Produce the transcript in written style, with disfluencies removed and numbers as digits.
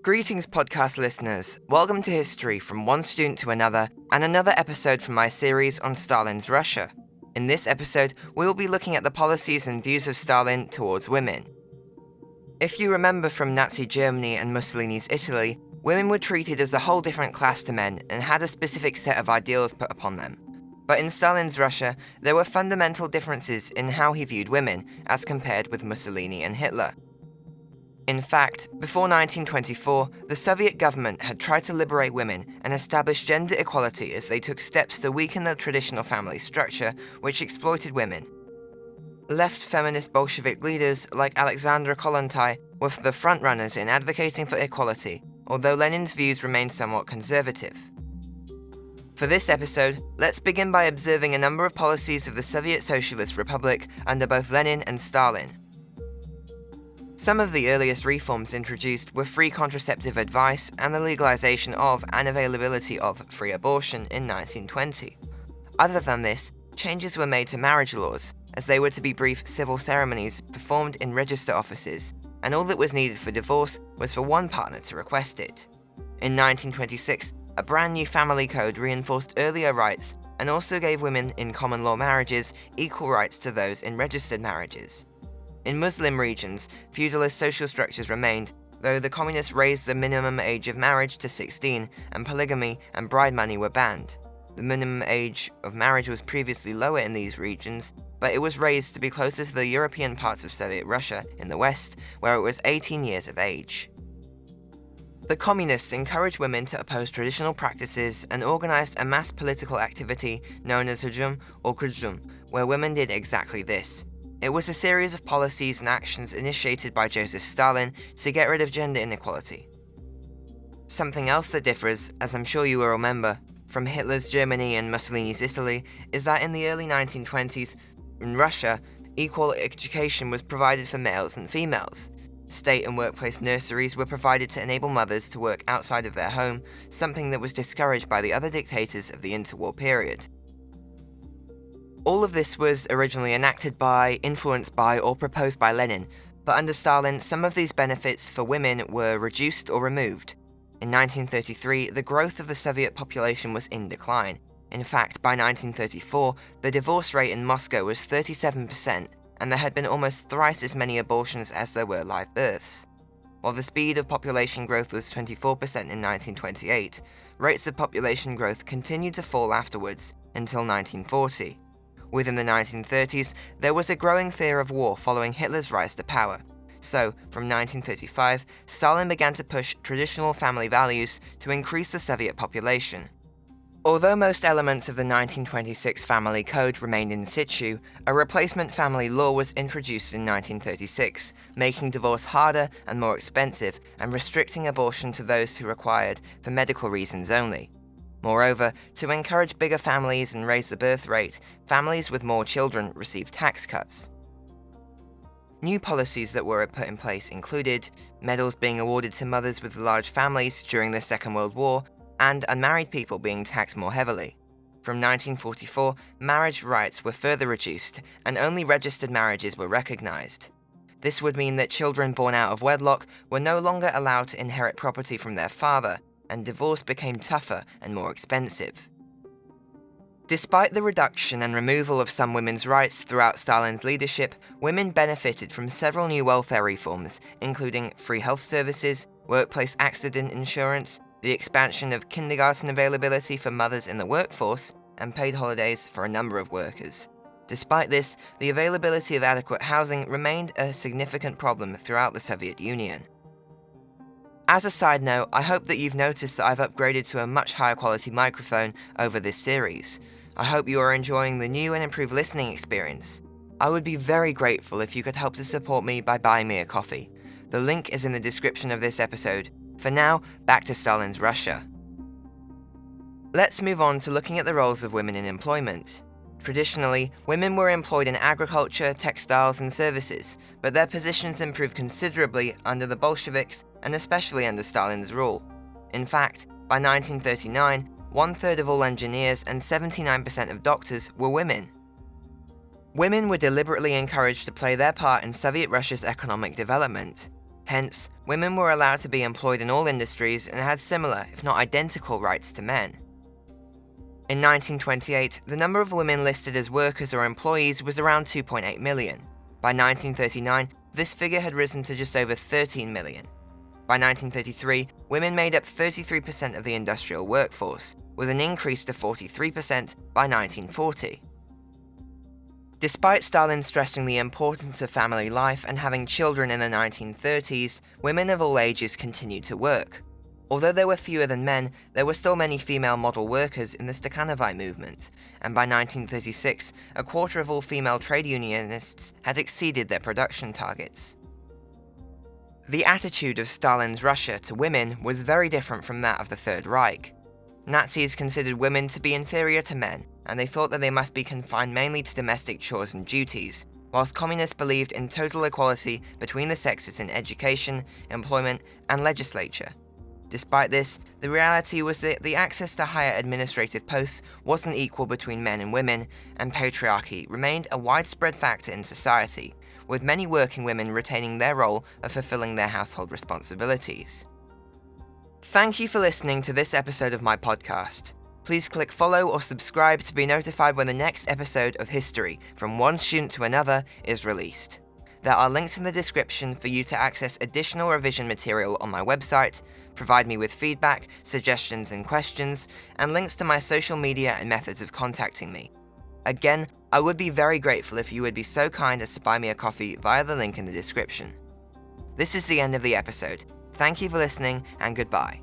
Greetings, podcast listeners. Welcome to History from one student to another, and another episode from my series on Stalin's Russia. In this episode, we will be looking at the policies and views of Stalin towards women. If you remember from Nazi Germany and Mussolini's Italy, women were treated as a whole different class to men and had a specific set of ideals put upon them. But in Stalin's Russia, there were fundamental differences in how he viewed women as compared with Mussolini and Hitler. In fact, before 1924, the Soviet government had tried to liberate women and establish gender equality as they took steps to weaken the traditional family structure, which exploited women. Left-feminist Bolshevik leaders like Alexandra Kollontai were the frontrunners in advocating for equality, although Lenin's views remained somewhat conservative. For this episode, let's begin by observing a number of policies of the Soviet Socialist Republic under both Lenin and Stalin. Some of the earliest reforms introduced were free contraceptive advice and the legalization of and availability of free abortion in 1920. Other than this, changes were made to marriage laws, as they were to be brief civil ceremonies performed in register offices, and all that was needed for divorce was for one partner to request it. In 1926, a brand new family code reinforced earlier rights and also gave women in common law marriages equal rights to those in registered marriages. In Muslim regions, feudalist social structures remained, though the communists raised the minimum age of marriage to 16, and polygamy and bride money were banned. The minimum age of marriage was previously lower in these regions, but it was raised to be closer to the European parts of Soviet Russia in the West, where it was 18 years of age. The communists encouraged women to oppose traditional practices and organized a mass political activity known as hujum or kujum, where women did exactly this. It was a series of policies and actions initiated by Joseph Stalin to get rid of gender inequality. Something else that differs, as I'm sure you will remember, from Hitler's Germany and Mussolini's Italy, is that in the early 1920s, in Russia, equal education was provided for males and females. State and workplace nurseries were provided to enable mothers to work outside of their home, something that was discouraged by the other dictators of the interwar period. All of this was originally enacted by, influenced by, or proposed by Lenin, but under Stalin, some of these benefits for women were reduced or removed. In 1933, the growth of the Soviet population was in decline. In fact, by 1934, the divorce rate in Moscow was 37%, and there had been almost thrice as many abortions as there were live births. While the speed of population growth was 24% in 1928, rates of population growth continued to fall afterwards, until 1940. Within the 1930s, there was a growing fear of war following Hitler's rise to power. So, from 1935, Stalin began to push traditional family values to increase the Soviet population. Although most elements of the 1926 Family Code remained in situ, a replacement family law was introduced in 1936, making divorce harder and more expensive and restricting abortion to those who required for medical reasons only. Moreover, to encourage bigger families and raise the birth rate, families with more children received tax cuts. New policies that were put in place included medals being awarded to mothers with large families during the Second World War, and unmarried people being taxed more heavily. From 1944, marriage rights were further reduced, and only registered marriages were recognized. This would mean that children born out of wedlock were no longer allowed to inherit property from their father, and divorce became tougher and more expensive. Despite the reduction and removal of some women's rights throughout Stalin's leadership, women benefited from several new welfare reforms, including free health services, workplace accident insurance, the expansion of kindergarten availability for mothers in the workforce, and paid holidays for a number of workers. Despite this, the availability of adequate housing remained a significant problem throughout the Soviet Union. As a side note, I hope that you've noticed that I've upgraded to a much higher quality microphone over this series. I hope you are enjoying the new and improved listening experience. I would be very grateful if you could help to support me by buying me a coffee. The link is in the description of this episode. For now, back to Stalin's Russia. Let's move on to looking at the roles of women in employment. Traditionally, women were employed in agriculture, textiles, and services, but their positions improved considerably under the Bolsheviks and especially under Stalin's rule. In fact, by 1939, 1/3 of all engineers and 79% of doctors were women. Women were deliberately encouraged to play their part in Soviet Russia's economic development. Hence, women were allowed to be employed in all industries and had similar, if not identical, rights to men. In 1928, the number of women listed as workers or employees was around 2.8 million. By 1939, this figure had risen to just over 13 million. By 1933, women made up 33% of the industrial workforce, with an increase to 43% by 1940. Despite Stalin stressing the importance of family life and having children in the 1930s, women of all ages continued to work. Although there were fewer than men, there were still many female model workers in the Stakhanovite movement, and by 1936, a quarter of all female trade unionists had exceeded their production targets. The attitude of Stalin's Russia to women was very different from that of the Third Reich. Nazis considered women to be inferior to men, and they thought that they must be confined mainly to domestic chores and duties, whilst communists believed in total equality between the sexes in education, employment, and legislature. Despite this, the reality was that the access to higher administrative posts wasn't equal between men and women, and patriarchy remained a widespread factor in society, with many working women retaining their role of fulfilling their household responsibilities. Thank you for listening to this episode of my podcast. Please click follow or subscribe to be notified when the next episode of History from One Student to Another is released. There are links in the description for you to access additional revision material on my website, provide me with feedback, suggestions and questions, and links to my social media and methods of contacting me. Again, I would be very grateful if you would be so kind as to buy me a coffee via the link in the description. This is the end of the episode. Thank you for listening, and goodbye.